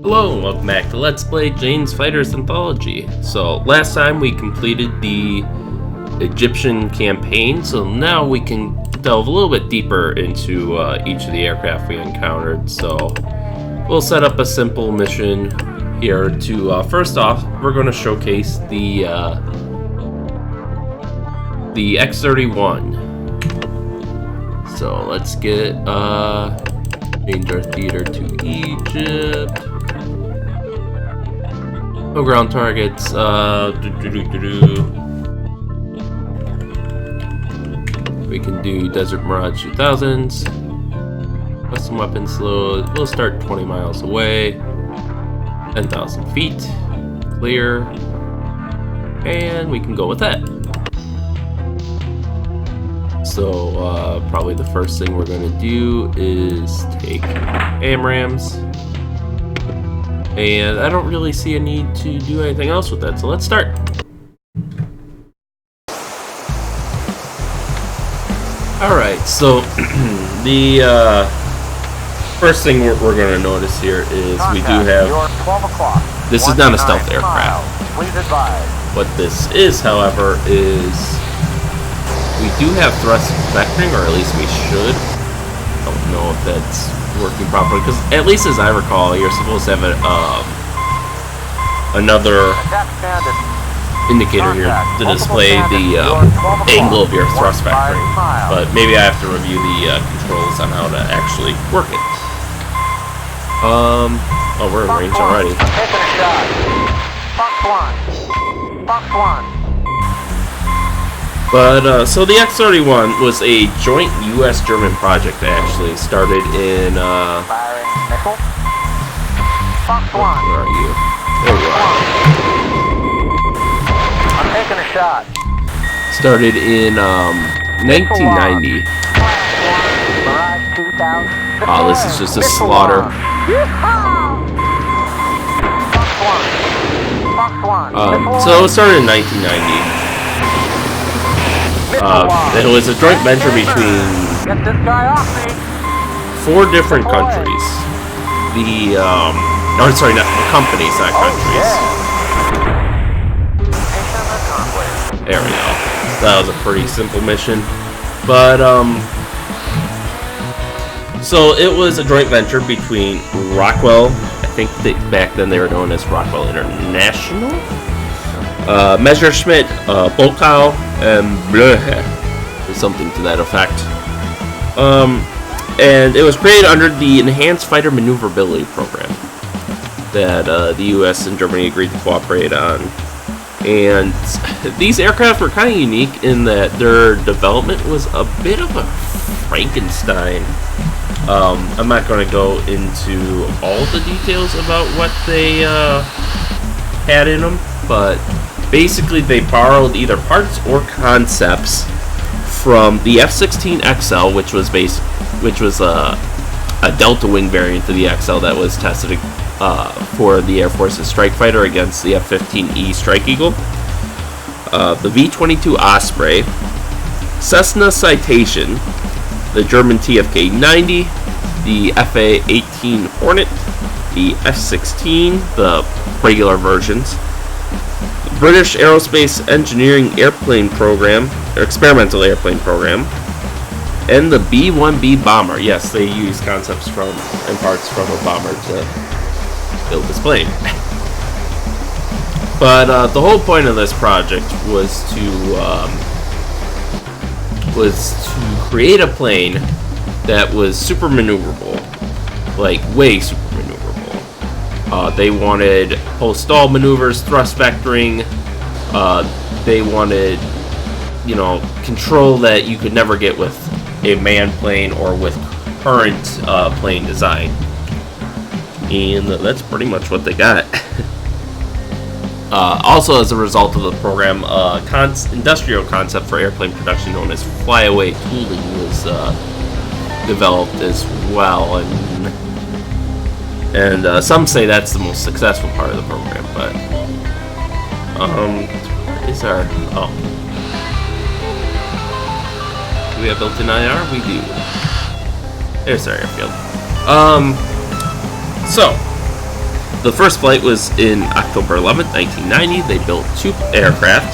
Hello and welcome back to Let's Play Jane's Fighters Anthology. So last time we completed the Egyptian campaign, so now we can delve a little bit deeper into each of the aircraft we encountered. So we'll set up a simple mission here to, first off, we're going to showcase the X-31. So let's get change our theater to Egypt. No ground targets. We can do Desert Mirage 2000s. Custom weapons load. We'll start 20 miles away. 10,000 feet. Clear. And we can go with that. So probably the first thing we're going to do is take AMRAAMs. And I don't really see a need to do anything else with that, so let's start. Alright, so the first thing we're going to notice here is we do have, this is not a stealth aircraft. What this is, however, is we do have thrust vectoring, or at least we should. Don't know if that's working properly, because at least as I recall, you're supposed to have another indicator here to display the angle of your thrust vectoring, but maybe I have to review the controls on how to actually work it. Oh, we're in range already. But, so the X-31 was a joint U.S.-German project that actually started in, where are you? There you are. I'm taking a shot. Started in, 1990. Oh, this is just a slaughter. So it started in 1990. It was a joint venture between 4 different countries. Sorry, not companies, not countries. There we go. That was a pretty simple mission. But, so it was a joint venture between Rockwell, I think back then they were known as Rockwell International, Messerschmitt, Bolkow, and Blöhe, or something to that effect. And it was created under the Enhanced Fighter Maneuverability Program that the US and Germany agreed to cooperate on. And these aircraft were kind of unique in that their development was a bit of a Frankenstein. I'm not going to go into all the details about what they had in them, but basically they borrowed either parts or concepts from the F-16XL, which was a Delta Wing variant of the XL that was tested for the Air Force's strike fighter against the F-15E Strike Eagle, the V-22 Osprey, Cessna Citation, the German TFK-90, the FA-18 Hornet, the F-16, the regular versions, British Aerospace Engineering Airplane Program, or Experimental Airplane Program, and the B-1B bomber. Yes, they use concepts from and parts from a bomber to build this plane. But the whole point of this project was to create a plane that was super maneuverable, like way super maneuverable. They wanted post-stall maneuvers, thrust vectoring. They wanted, control that you could never get with a manned plane or with current plane design. And that's pretty much what they got. Also, as a result of the program, industrial concept for airplane production known as flyaway tooling was developed as well, and some say that's the most successful part of the program. But where is our do we have built-in IR? We do. There's our airfield. So The first flight was in October 11th, 1990. They built 2 aircraft,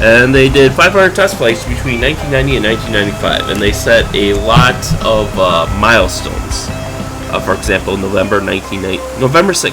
and they did 500 test flights between 1990 and 1995, and they set a lot of milestones. For example, November 6,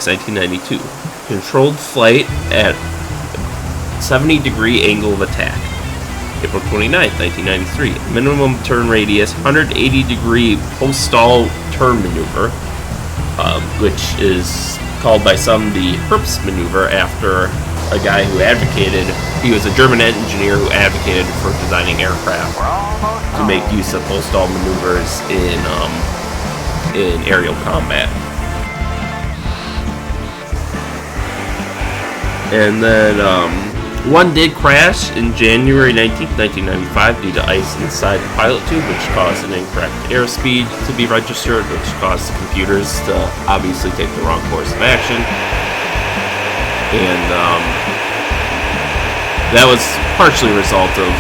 1992, controlled flight at 70-degree angle of attack. April 29th, 1993, minimum turn radius, 180-degree post-stall turn maneuver, which is called by some the Herps maneuver after a guy who advocated, he was a German engineer who advocated for designing aircraft to make use of post-stall maneuvers in aerial combat. And then one did crash in January 19th, 1995 due to ice inside the pilot tube, which caused an incorrect airspeed to be registered, which caused the computers to obviously take the wrong course of action. And that was partially a result of,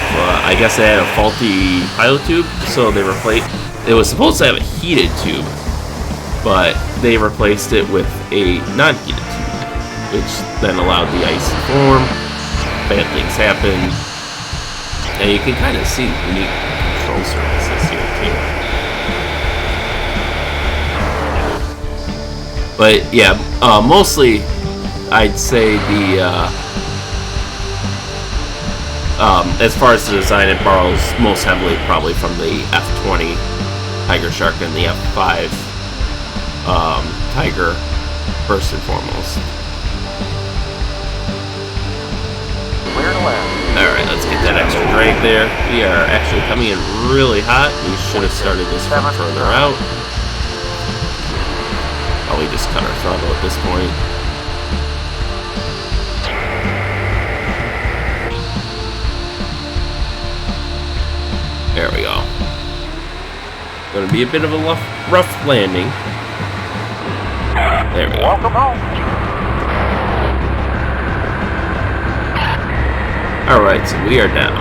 I guess they had a faulty pilot tube, so they replaced, it was supposed to have a heated tube, but they replaced it with a non-heated tube, which then allowed the ice to form. Bad things happen, and you can kind of see unique control surfaces here too. But yeah, mostly I'd say the as far as the design, it borrows most heavily probably from the F-20 Tiger Shark and the F-5 Tiger first and foremost. Alright, let's get that extra drag there. We are actually coming in really hot. We should have started this from further out. Probably just cut our throttle at this point. There we go. Gonna be a bit of a rough landing. There we go. Welcome home. Alright, so we are down.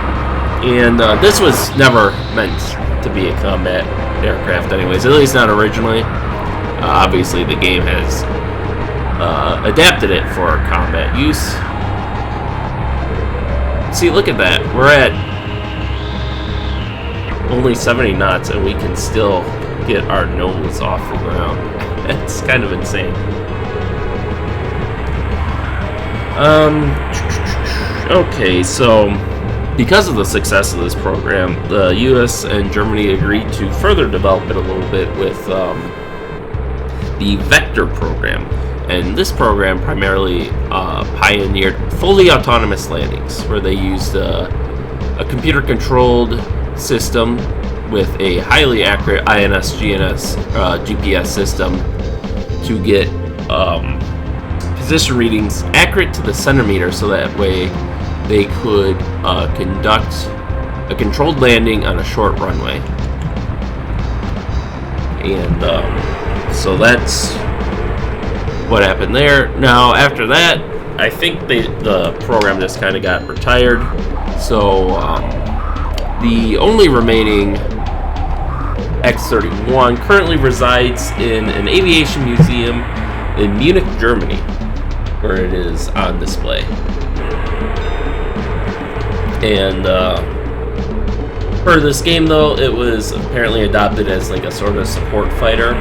And this was never meant to be a combat aircraft anyways, at least not originally. Obviously the game has adapted it for combat use. See, look at that. We're at only 70 knots and we can still get our nose off the ground. It's kind of insane. Okay, so because of the success of this program, the US and Germany agreed to further develop it a little bit with the Vector program. And this program primarily pioneered fully autonomous landings, where they used a computer-controlled system with a highly accurate INS-GNS GPS system to get position readings accurate to the centimeter, so that way they could conduct a controlled landing on a short runway. And so that's what happened there. Now, after that, I think the program just kind of got retired. So the only remaining X-31 currently resides in an aviation museum in Munich, Germany, where it is on display. And for this game, though, it was apparently adopted as like a sort of support fighter.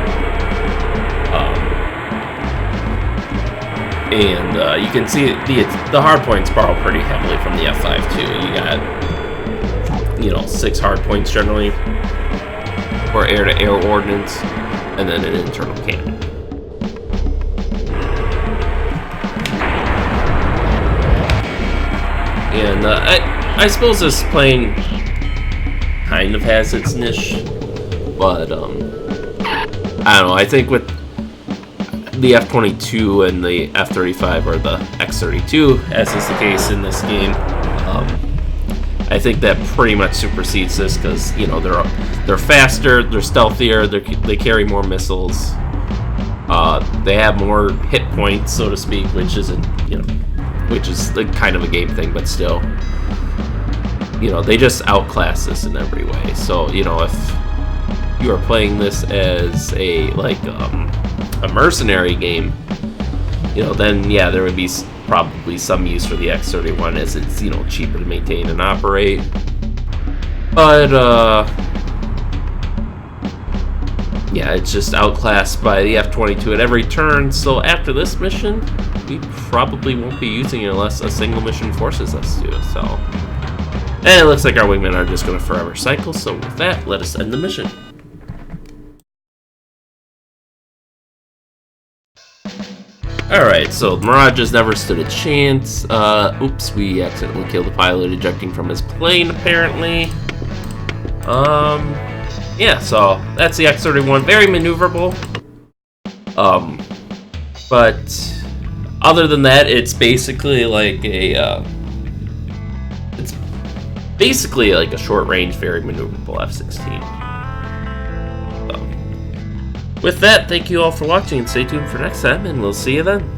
And you can see the hard points borrow pretty heavily from the F5 too. You got, 6 hard points generally for air-to-air ordnance, and then an internal cannon. And I suppose this plane kind of has its niche, but I don't know. I think with the F-22 and the F-35, or the X-32, as is the case in this game, I think that pretty much supersedes this, because they're faster, they're stealthier, they carry more missiles, they have more hit points, so to speak, which is like kind of a game thing, but still, they just outclass this in every way. So if you are playing this as a mercenary game, then yeah, there would be probably some use for the X-31 as it's, cheaper to maintain and operate. But, yeah, it's just outclassed by the F-22 at every turn, so after this mission, we probably won't be using it unless a single mission forces us to, so. And it looks like our wingmen are just going to forever cycle, so with that, let us end the mission. Alright, so Mirages never stood a chance. Oops, we accidentally killed the pilot ejecting from his plane, apparently. Yeah, so that's the X-31. Very maneuverable. But other than that, it's basically like a short-range, very maneuverable F-16. So, with that, thank you all for watching, and stay tuned for next time, and we'll see you then.